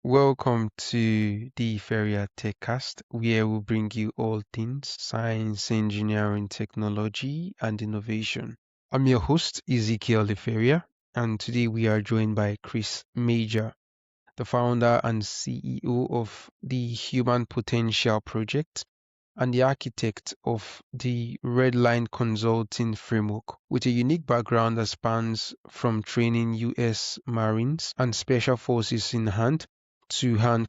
Welcome to the Feria TechCast, where we bring you all things science, engineering, technology, and innovation. I'm your host, Ezekiel Feria, and today we are joined by Chris Majer, the founder and CEO of the Human Potential Project and the architect of the Redline Consulting Framework, with a unique background that spans from training US Marines and Special Forces in hand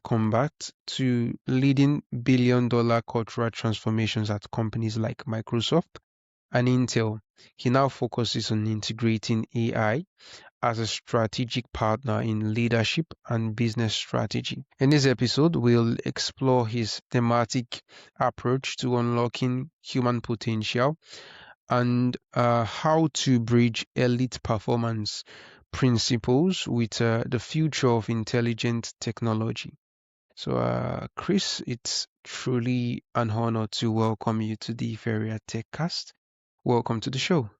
combat to leading billion-dollar cultural transformations at companies like Microsoft and Intel. He now focuses on integrating AI as a strategic partner in leadership and business strategy. In this episode, we'll explore his thematic approach to unlocking human potential and how to bridge elite performance principles with the future of intelligent technology. So, Chris, it's truly an honor to welcome you to the Feria TechCast. Welcome to the show.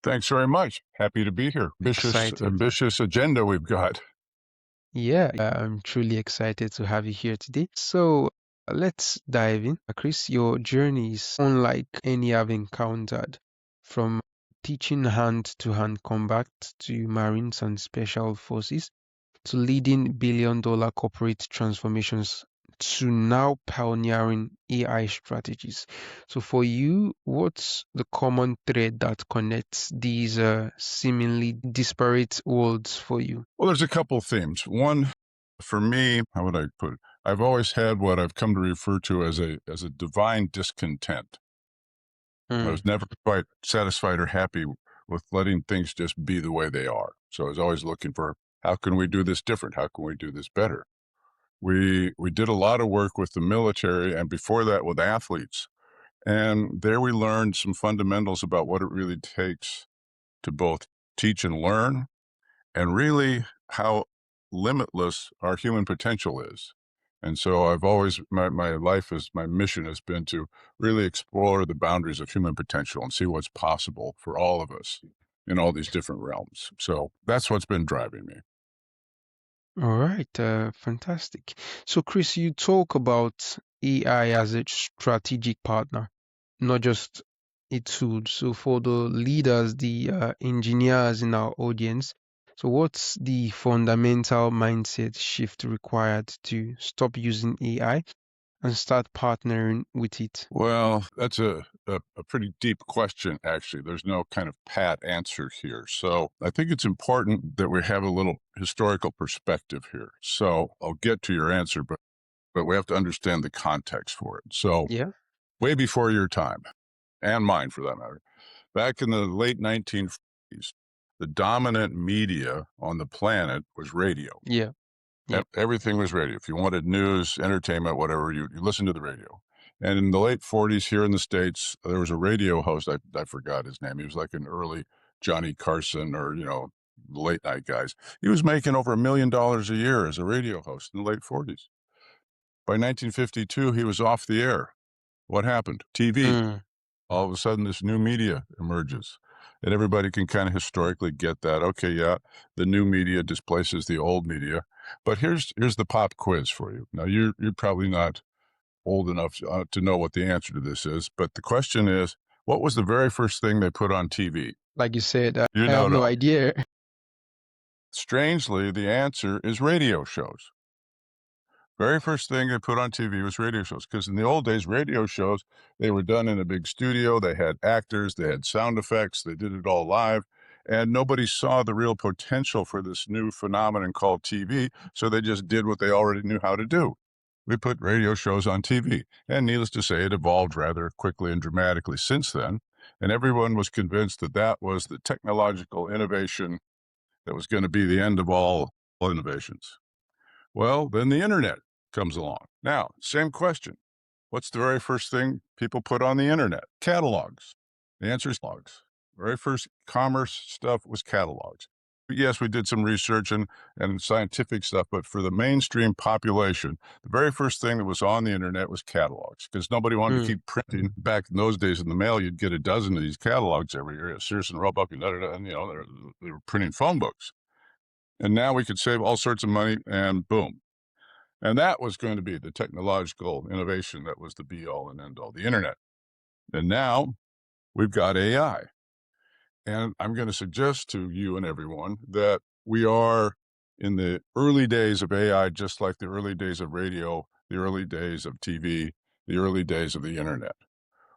Thanks very much. Happy to be here. Excited. Ambitious agenda we've got. Yeah, I'm truly excited to have you here today. So let's dive in. Chris, your journey is unlike any I've encountered, from teaching hand-to-hand combat to Marines and Special Forces to leading billion-dollar corporate transformations to now pioneering AI strategies. So for you, what's the common thread that connects these seemingly disparate worlds for you? Well, there's a couple themes. One, for me, how would I put it? I've always had what I've come to refer to as a divine discontent. I was never quite satisfied or happy with letting things just be the way they are. So I was always looking for, how can we do this different? How can we do this better? We did a lot of work with the military, and before that with athletes. And there we learned some fundamentals about what it really takes to both teach and learn, and really how limitless our human potential is. And so I've always, my mission has been to really explore the boundaries of human potential and see what's possible for all of us in all these different realms. So that's what's been driving me. All right, fantastic. So, Chris, you talk about AI as a strategic partner, not just a tool. So, for the leaders, the engineers in our audience, so what's the fundamental mindset shift required to stop using AI and start partnering with it? Well, that's a pretty deep question, actually. There's no kind of pat answer here. So I think it's important that we have a little historical perspective here. So I'll get to your answer, but we have to understand the context for it. So Yeah. way before your time, and mine for that matter, back in the late 1940s, the dominant media on the planet was radio. Yeah. Yeah. Everything was radio. If you wanted news, entertainment, whatever, you listened to the radio. And in the late 40s here in the States, there was a radio host. I forgot his name. He was like an early Johnny Carson or, late night guys. He was making over $1 million a year as a radio host in the late 40s. By 1952, he was off the air. What happened? TV. All of a sudden, this new media emerges. And everybody can kind of historically get that. Okay, yeah, the new media displaces the old media. But here's the pop quiz for you. Now, you're probably not old enough to know what the answer to this is, but the question is, what was the very first thing they put on TV? Like you said, I You have no know. idea. Strangely, the answer is radio shows. Very first thing they put on TV was radio shows, because in the old days, radio shows, they were done in a big studio. They had actors, they had sound effects, they did it all live, and nobody saw the real potential for this new phenomenon called TV, so they just did what they already knew how to do. We put radio shows on TV, and needless to say, it evolved rather quickly and dramatically since then, and everyone was convinced that that was the technological innovation that was going to be the end of all innovations. Well, then the internet comes along. Now, same question. What's the very first thing people put on the internet? Catalogs. The answer is logs. Very first commerce stuff was catalogs. Yes, we did some research and scientific stuff, but for the mainstream population, the very first thing that was on the internet was catalogs, because nobody wanted to keep printing. Back in those days in the mail, you'd get a dozen of these catalogs every year, Sears and Roebuck, and they were printing phone books. And now we could save all sorts of money, and boom. And that was going to be the technological innovation that was the be all and end all, the internet. And now we've got AI. And I'm going to suggest to you and everyone that we are in the early days of AI, just like the early days of radio, the early days of TV, the early days of the internet.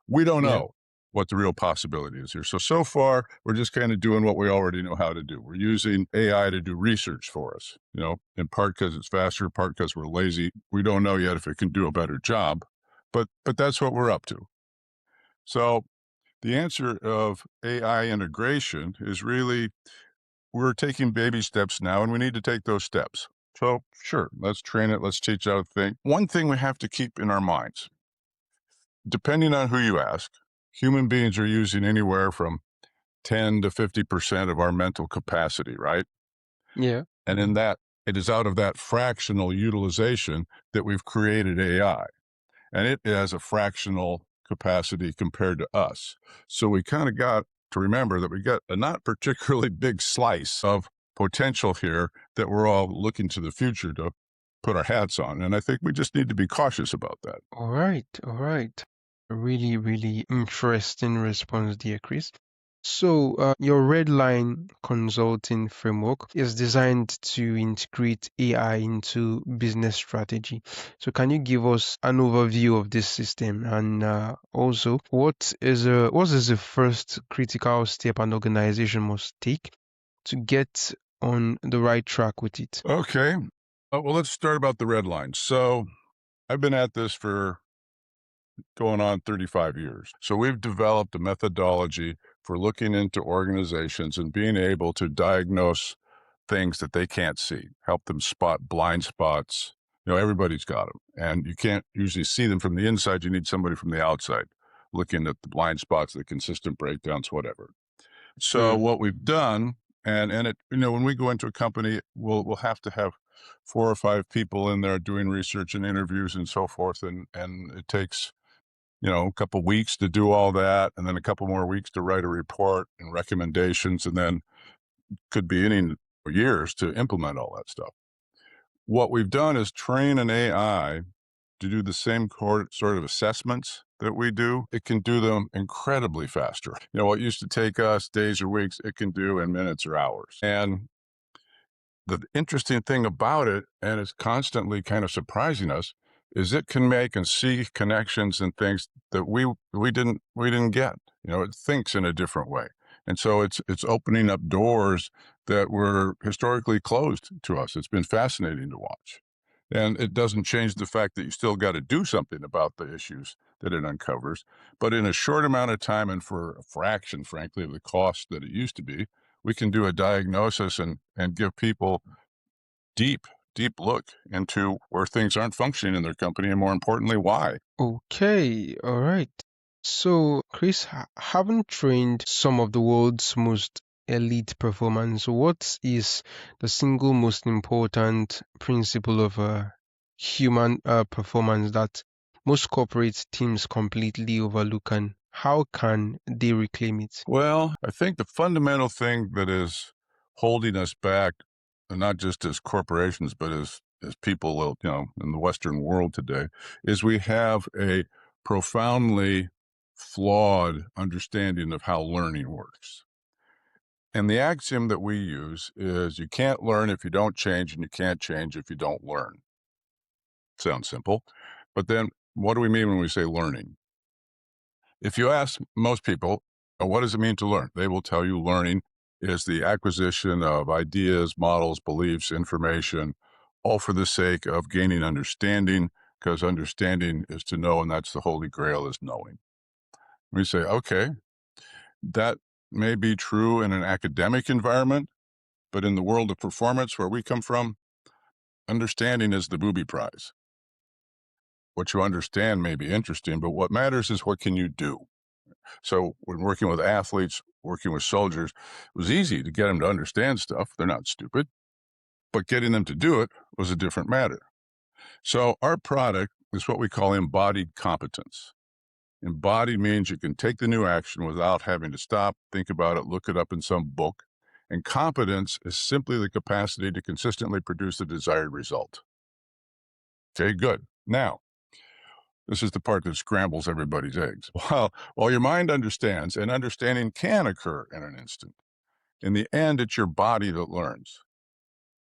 We don't Yeah. know what the real possibility is here. So far, we're just kind of doing what we already know how to do. We're using AI to do research for us, in part because it's faster, in part because we're lazy. We don't know yet if it can do a better job, but that's what we're up to. So the answer of AI integration is really we're taking baby steps now, and we need to take those steps. So, sure, let's train it, let's teach out a thing. One thing we have to keep in our minds, depending on who you ask, human beings are using anywhere from 10 to 50% of our mental capacity, right? Yeah. And in that, it is out of that fractional utilization that we've created AI. And it has a fractional capacity compared to us. So we kind of got to remember that we got a not particularly big slice of potential here that we're all looking to the future to put our hats on. And I think we just need to be cautious about that. All right. All right. Really, really interesting response, dear Chris. So, your Redline Consulting Framework is designed to integrate AI into business strategy. So, can you give us an overview of this system, and also what is the first critical step an organization must take to get on the right track with it? Okay. Well, let's start about the red line. So I've been at this for going on 35 years. So we've developed a methodology for looking into organizations and being able to diagnose things that they can't see, help them spot blind spots. Everybody's got them, and you can't usually see them from the inside. You need somebody from the outside looking at the blind spots, the consistent breakdowns, whatever. So Mm. what we've done, and it, when we go into a company, we'll have to have 4 or 5 people in there doing research and interviews and so forth, and it takes a couple weeks to do all that, and then a couple more weeks to write a report and recommendations, and then could be any years to implement all that stuff. What we've done is train an AI to do the same sort of assessments that we do. It can do them incredibly faster. What used to take us days or weeks, it can do in minutes or hours. And the interesting thing about it, and it's constantly kind of surprising us, is it can make and see connections and things that we didn't get. It thinks in a different way, and so it's opening up doors that were historically closed to us. It's been fascinating to watch, and it doesn't change the fact that you still got to do something about the issues that it uncovers. But in a short amount of time, and for a fraction, frankly, of the cost that it used to be, we can do a diagnosis and give people deep, deep look into where things aren't functioning in their company, and more importantly, why. Okay, all right. So, Chris, having trained some of the world's most elite performance, what is the single most important principle of human performance that most corporate teams completely overlook, and how can they reclaim it? Well, I think the fundamental thing that is holding us back, and not just as corporations, but as people, in the Western world today, is we have a profoundly flawed understanding of how learning works. And the axiom that we use is you can't learn if you don't change, and you can't change if you don't learn. Sounds simple. But then what do we mean when we say learning? If you ask most people, what does it mean to learn? They will tell you learning is the acquisition of ideas, models, beliefs, information, all for the sake of gaining understanding, because understanding is to know, and that's the holy grail is knowing. We say, okay, that may be true in an academic environment, but in the world of performance where we come from, understanding is the booby prize. What you understand may be interesting, but what matters is what can you do? So when working with athletes, working with soldiers, it was easy to get them to understand stuff. They're not stupid, but getting them to do it was a different matter. So our product is what we call embodied competence. Embodied means you can take the new action without having to stop, think about it, look it up in some book. And competence is simply the capacity to consistently produce the desired result. Okay, good. Now, this is the part that scrambles everybody's eggs. While your mind understands, and understanding can occur in an instant, in the end, it's your body that learns.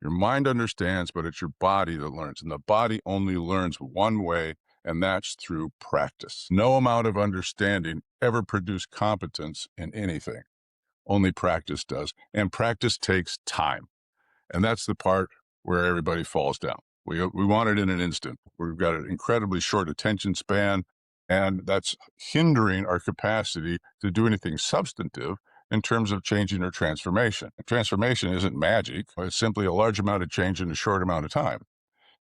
Your mind understands, but it's your body that learns. And the body only learns one way, and that's through practice. No amount of understanding ever produced competence in anything. Only practice does. And practice takes time. And that's the part where everybody falls down. We want it in an instant. We've got an incredibly short attention span, and that's hindering our capacity to do anything substantive in terms of changing or transformation. Transformation isn't magic. It's simply a large amount of change in a short amount of time.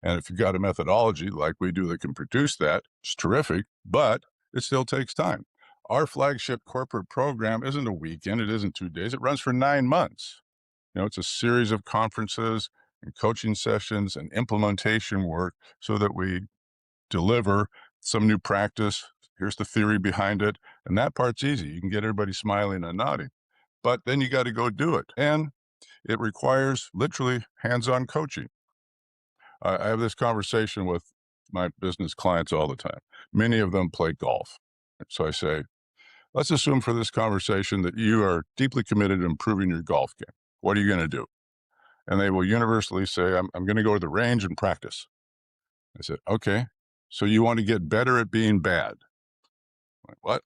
And if you've got a methodology like we do that can produce that, it's terrific, but it still takes time. Our flagship corporate program isn't a weekend. It isn't 2 days. It runs for 9 months. It's a series of conferences and coaching sessions and implementation work so that we deliver some new practice. Here's the theory behind it. And that part's easy. You can get everybody smiling and nodding. But then you got to go do it. And it requires literally hands-on coaching. I have this conversation with my business clients all the time. Many of them play golf. So I say, let's assume for this conversation that you are deeply committed to improving your golf game. What are you going to do? And they will universally say, I'm going to go to the range and practice. I said, okay, so you want to get better at being bad. Like, what?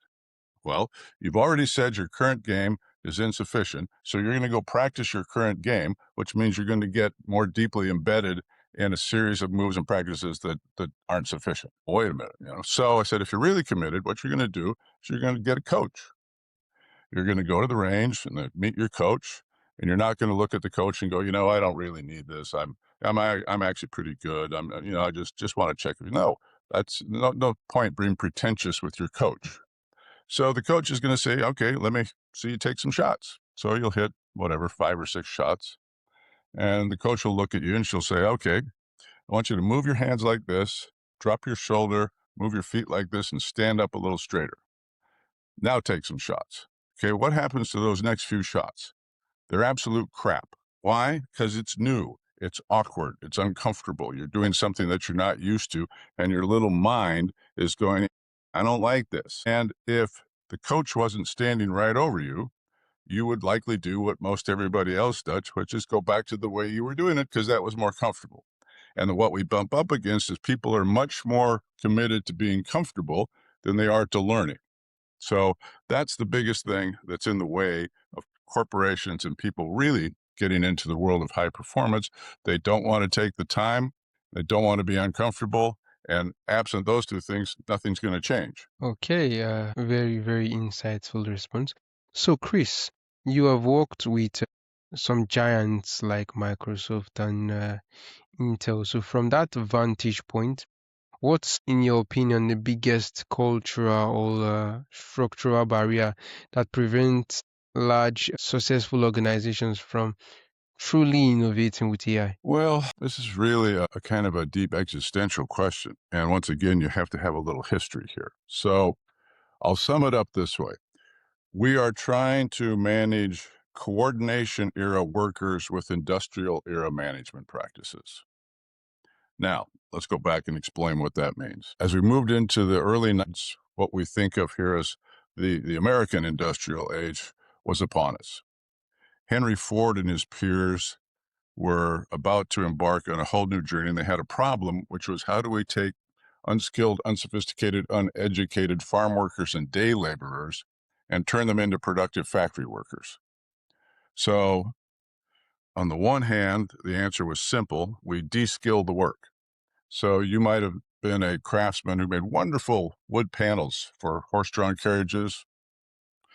Well, you've already said your current game is insufficient, so you're going to go practice your current game, which means you're going to get more deeply embedded in a series of moves and practices that aren't sufficient. Wait a minute. So I said, if you're really committed, what you're going to do is you're going to get a coach. You're going to go to the range and meet your coach, and you're not going to look at the coach and go, I don't really need this. I'm actually pretty good. I just want to check. No, that's no point being pretentious with your coach. So the coach is going to say, okay, let me see you take some shots. So you'll hit whatever, 5 or 6 shots. And the coach will look at you and she'll say, okay, I want you to move your hands like this, drop your shoulder, move your feet like this, and stand up a little straighter. Now take some shots. Okay, what happens to those next few shots? They're absolute crap. Why? Because it's new. It's awkward. It's uncomfortable. You're doing something that you're not used to, and your little mind is going, I don't like this. And if the coach wasn't standing right over you, you would likely do what most everybody else does, which is go back to the way you were doing it because that was more comfortable. And what we bump up against is people are much more committed to being comfortable than they are to learning. So that's the biggest thing that's in the way of corporations and people really getting into the world of high performance. They don't want to take the time. They don't want to be uncomfortable. And absent those two things, nothing's going to change. Okay, very, very insightful response. So, Chris, you have worked with some giants like Microsoft and Intel. So, from that vantage point, what's, in your opinion, the biggest cultural or structural barrier that prevents large, successful organizations from truly innovating with AI? Well, this is really a kind of a deep existential question. And once again, you have to have a little history here. So I'll sum it up this way. We are trying to manage coordination era workers with industrial era management practices. Now, let's go back and explain what that means. As we moved into the early 90s, what we think of here as the American industrial age was upon us. Henry Ford and his peers were about to embark on a whole new journey, and they had a problem, which was how do we take unskilled, unsophisticated, uneducated farm workers and day laborers and turn them into productive factory workers? So on the one hand, the answer was simple. We de-skilled the work. So you might have been a craftsman who made wonderful wood panels for horse-drawn carriages.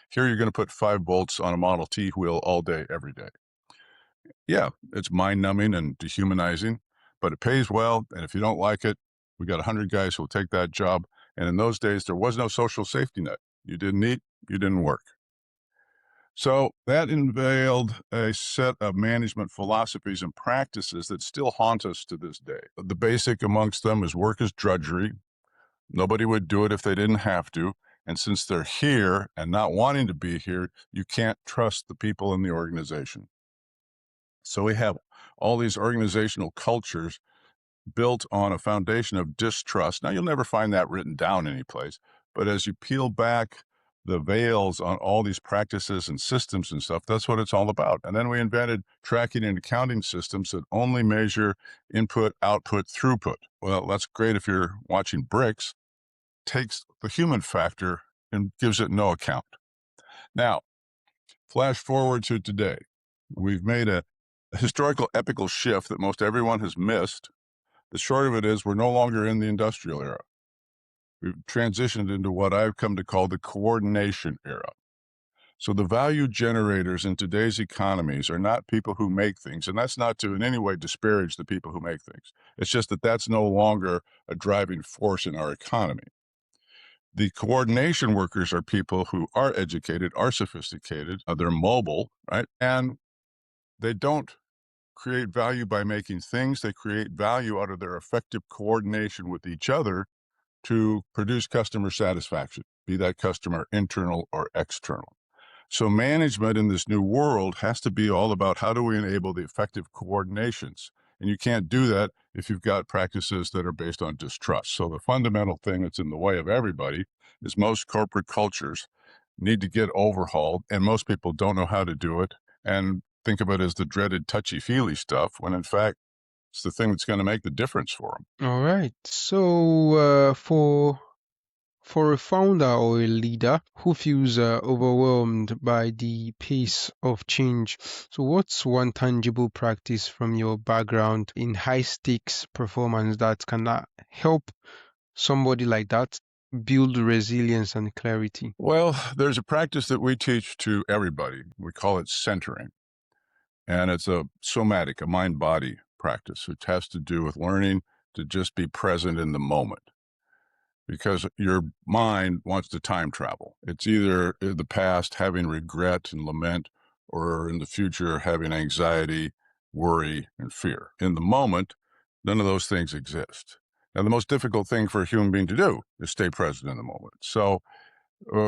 Here you're going to put 5 bolts on a Model T wheel all day, every day. Yeah, it's mind-numbing and dehumanizing, but it pays well. And if you don't like it, we got 100 guys who will take that job. And in those days, there was no social safety net. You didn't eat, you didn't work. So that unveiled a set of management philosophies and practices that still haunt us to this day. The basic amongst them is work is drudgery. Nobody would do it if they didn't have to. And since they're here and not wanting to be here, you can't trust the people in the organization. So we have all these organizational cultures built on a foundation of distrust. Now, you'll never find that written down anyplace, but as you peel back the veils on all these practices and systems and stuff, that's what it's all about. And then we invented tracking and accounting systems that only measure input, output, throughput. Well, that's great if you're watching bricks, takes the human factor and gives it no account. Now, flash forward to today. We've made a historical epical shift that most everyone has missed. The short of it is we're no longer in the industrial era. We've transitioned into what I've come to call the coordination era. So the value generators in today's economies are not people who make things, and that's not to in any way disparage the people who make things. It's just that that's no longer a driving force in our economy. The coordination workers are people who are educated, are sophisticated, they're mobile, right? And they don't create value by making things. They create value out of their effective coordination with each other to produce customer satisfaction, be that customer internal or external. So management in this new world has to be all about how do we enable the effective coordinations. And you can't do that if you've got practices that are based on distrust. So the fundamental thing that's in the way of everybody is most corporate cultures need to get overhauled, and most people don't know how to do it and think of it as the dreaded touchy-feely stuff, when in fact, it's the thing that's going to make the difference for them. All right. So, for a founder or a leader who feels overwhelmed by the pace of change, so what's one tangible practice from your background in high stakes performance that can help somebody like that build resilience and clarity? Well, there's a practice that we teach to everybody. We call it centering. And it's a somatic, a mind-body practice. It has to do with learning to just be present in the moment, because your mind wants to time travel. It's either in the past having regret and lament, or in the future having anxiety, worry, and fear. In the moment, none of those things exist. Now, the most difficult thing for a human being to do is stay present in the moment. So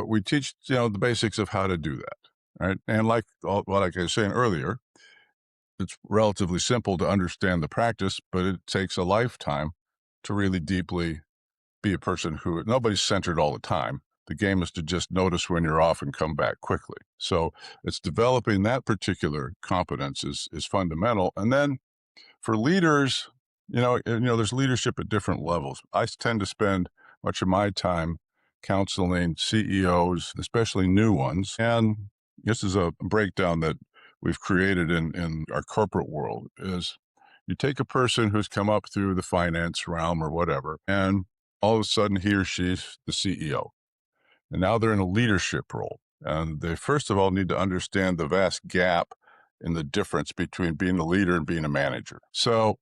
we teach, the basics of how to do that, right? And like I was saying earlier, it's relatively simple to understand the practice, but it takes a lifetime to really deeply be a person who nobody's centered all the time. The game is to just notice when you're off and come back quickly. So it's developing that particular competence is fundamental. And then for leaders, there's leadership at different levels. I tend to spend much of my time counseling CEOs, especially new ones. And this is a breakdown that we've created in our corporate world is you take a person who's come up through the finance realm or whatever, and all of a sudden he or she's the CEO. And now they're in a leadership role. And they first of all need to understand the vast gap in the difference between being a leader and being a manager. So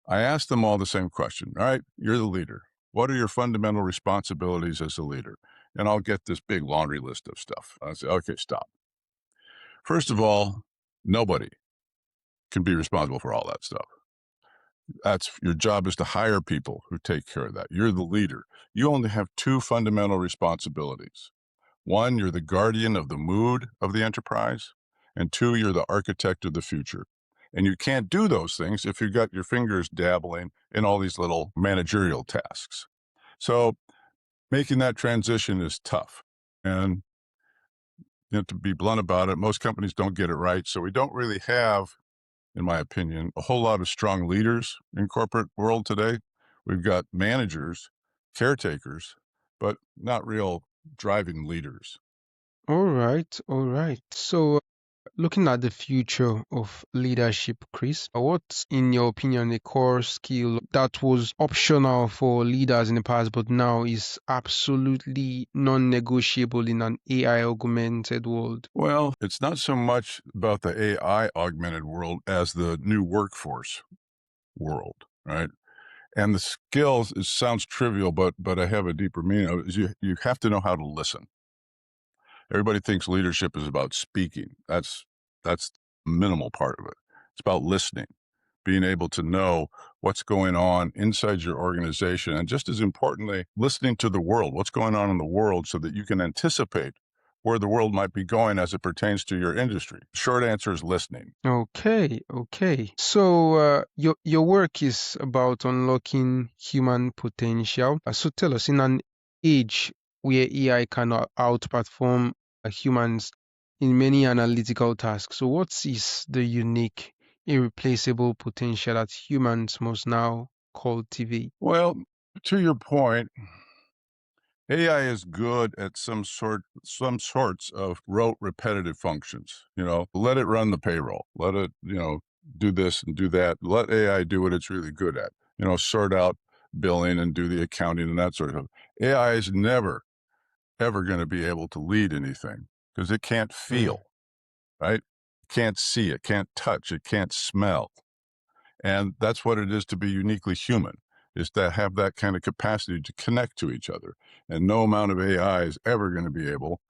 I asked them all the same question. All right, you're the leader. What are your fundamental responsibilities as a leader? And I'll get this big laundry list of stuff. I say, okay, stop. First of all, nobody can be responsible for all that stuff. That's your job is to hire people who take care of that. You're the leader. You only have two fundamental responsibilities. One, you're the guardian of the mood of the enterprise. And two, you're the architect of the future. And you can't do those things if you've got your fingers dabbling in all these little managerial tasks. So making that transition is tough. And to be blunt about it, most companies don't get it right. So we don't really have, in my opinion, a whole lot of strong leaders in corporate world today. We've got managers, caretakers, but not real driving leaders. All right, all right. So, looking at the future of leadership, Chris, what's, in your opinion, a core skill that was optional for leaders in the past, but now is absolutely non-negotiable in an AI augmented world? Well, it's not so much about the AI augmented world as the new workforce world, right? And the skills, it sounds trivial, but I have a deeper meaning of it, is you have to know how to listen. Everybody thinks leadership is about speaking. That's the minimal part of it. It's about listening, being able to know what's going on inside your organization. And just as importantly, listening to the world, what's going on in the world so that you can anticipate where the world might be going as it pertains to your industry. Short answer is listening. Okay, okay. So your work is about unlocking human potential. So tell us, in an age where AI can outperform humans in many analytical tasks, so what is the unique, irreplaceable potential that humans must now cultivate? Well, to your point, AI is good at some sorts of rote repetitive functions. Let it run the payroll. Let it, do this and do that. Let AI do what it's really good at. Sort out billing and do the accounting and that sort of. AI is never ever going to be able to lead anything because it can't Mm, feel, right? Can't see, it can't touch, it can't smell. And that's what it is to be uniquely human, is to have that kind of capacity to connect to each other. And no amount of AI is ever going to be able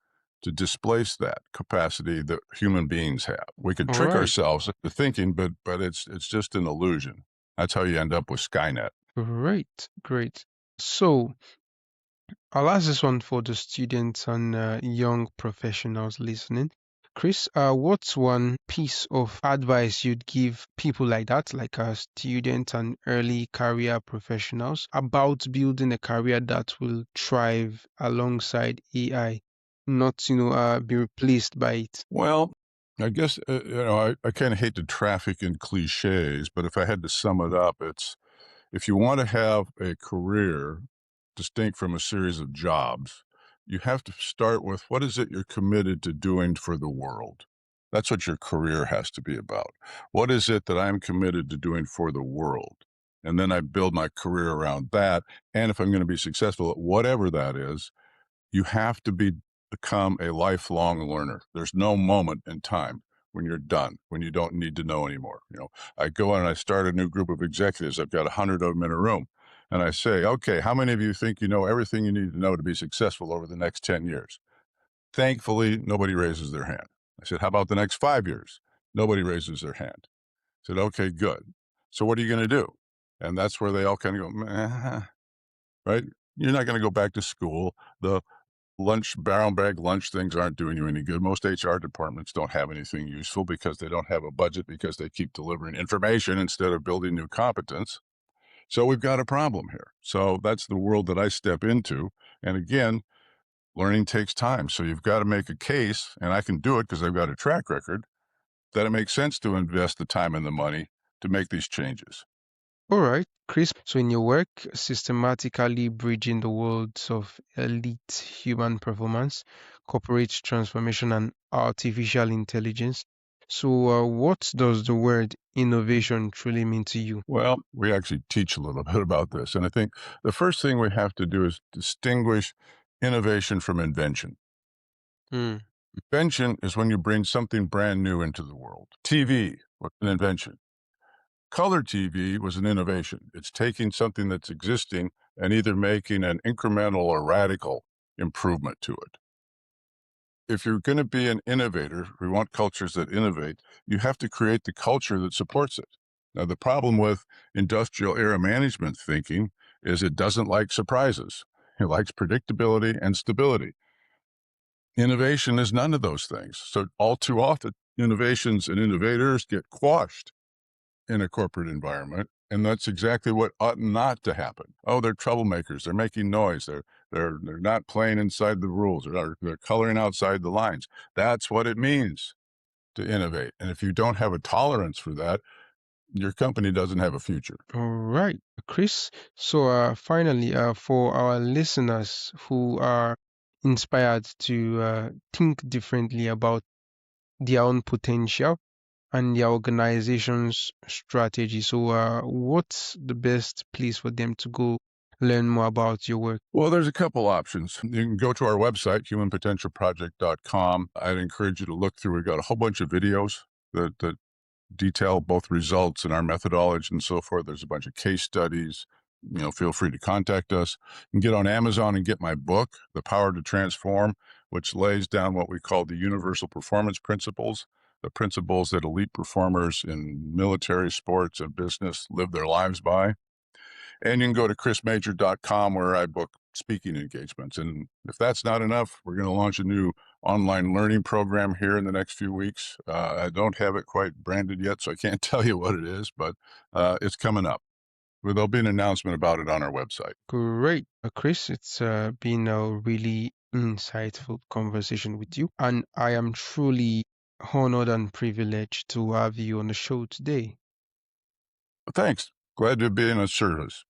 to displace that capacity that human beings have. We can all trick right, ourselves into thinking, but it's just an illusion. That's how you end up with Skynet. great, great. So I'll ask this one for the students and young professionals listening. Chris, what's one piece of advice you'd give people like that, like students and early career professionals, about building a career that will thrive alongside AI, not, be replaced by it? Well, I guess, I kind of hate to traffic in cliches, but if I had to sum it up, it's if you want to have a career distinct from a series of jobs, you have to start with what is it you're committed to doing for the world? That's what your career has to be about. What is it that I'm committed to doing for the world? And then I build my career around that. And if I'm going to be successful at whatever that is, you have to become a lifelong learner. There's no moment in time when you're done, when you don't need to know anymore. I go in and I start a new group of executives. I've got 100 of them in a room. And I say, okay, how many of you think you know everything you need to know to be successful over the next 10 years? Thankfully, nobody raises their hand. I said, how about the next 5 years? Nobody raises their hand. I said, okay, good. So what are you going to do? And that's where they all kind of go, meh, right? You're not going to go back to school. The brown bag lunch things aren't doing you any good. Most HR departments don't have anything useful because they don't have a budget because they keep delivering information instead of building new competence. So we've got a problem here. So that's the world that I step into. And again, learning takes time. So you've got to make a case, and I can do it because I've got a track record, that it makes sense to invest the time and the money to make these changes. All right, Chris. So, in your work, systematically bridging the worlds of elite human performance, corporate transformation, and artificial intelligence. So, what does the word innovation truly mean to you? Well, we actually teach a little bit about this. And I think the first thing we have to do is distinguish innovation from invention. Hmm. Invention is when you bring something brand new into the world. TV was an invention. Color TV was an innovation. It's taking something that's existing and either making an incremental or radical improvement to it. If you're going to be an innovator, we want cultures that innovate, you have to create the culture that supports it. Now, the problem with industrial era management thinking is it doesn't like surprises. It likes predictability and stability. Innovation is none of those things. So all too often, innovations and innovators get quashed in a corporate environment. And that's exactly what ought not to happen. Oh, they're troublemakers. They're making noise. They're not playing inside the rules. They're coloring outside the lines. That's what it means to innovate. And if you don't have a tolerance for that, your company doesn't have a future. All right, Chris. So, finally, for our listeners who are inspired to think differently about their own potential and their organization's strategy. So, what's the best place for them to go learn more about your work? Well, there's a couple options. You can go to our website, humanpotentialproject.com. I'd encourage you to look through. We've got a whole bunch of videos that detail both results and our methodology and so forth. There's a bunch of case studies. Feel free to contact us. You can get on Amazon and get my book, The Power to Transform, which lays down what we call the universal performance principles, the principles that elite performers in military, sports, and business live their lives by. And you can go to chrismajer.com where I book speaking engagements. And if that's not enough, we're going to launch a new online learning program here in the next few weeks. I don't have it quite branded yet, so I can't tell you what it is, but it's coming up. Well, there'll be an announcement about it on our website. Great. Chris, it's been a really insightful conversation with you, and I am truly honored and privileged to have you on the show today. Thanks. Glad to be in service.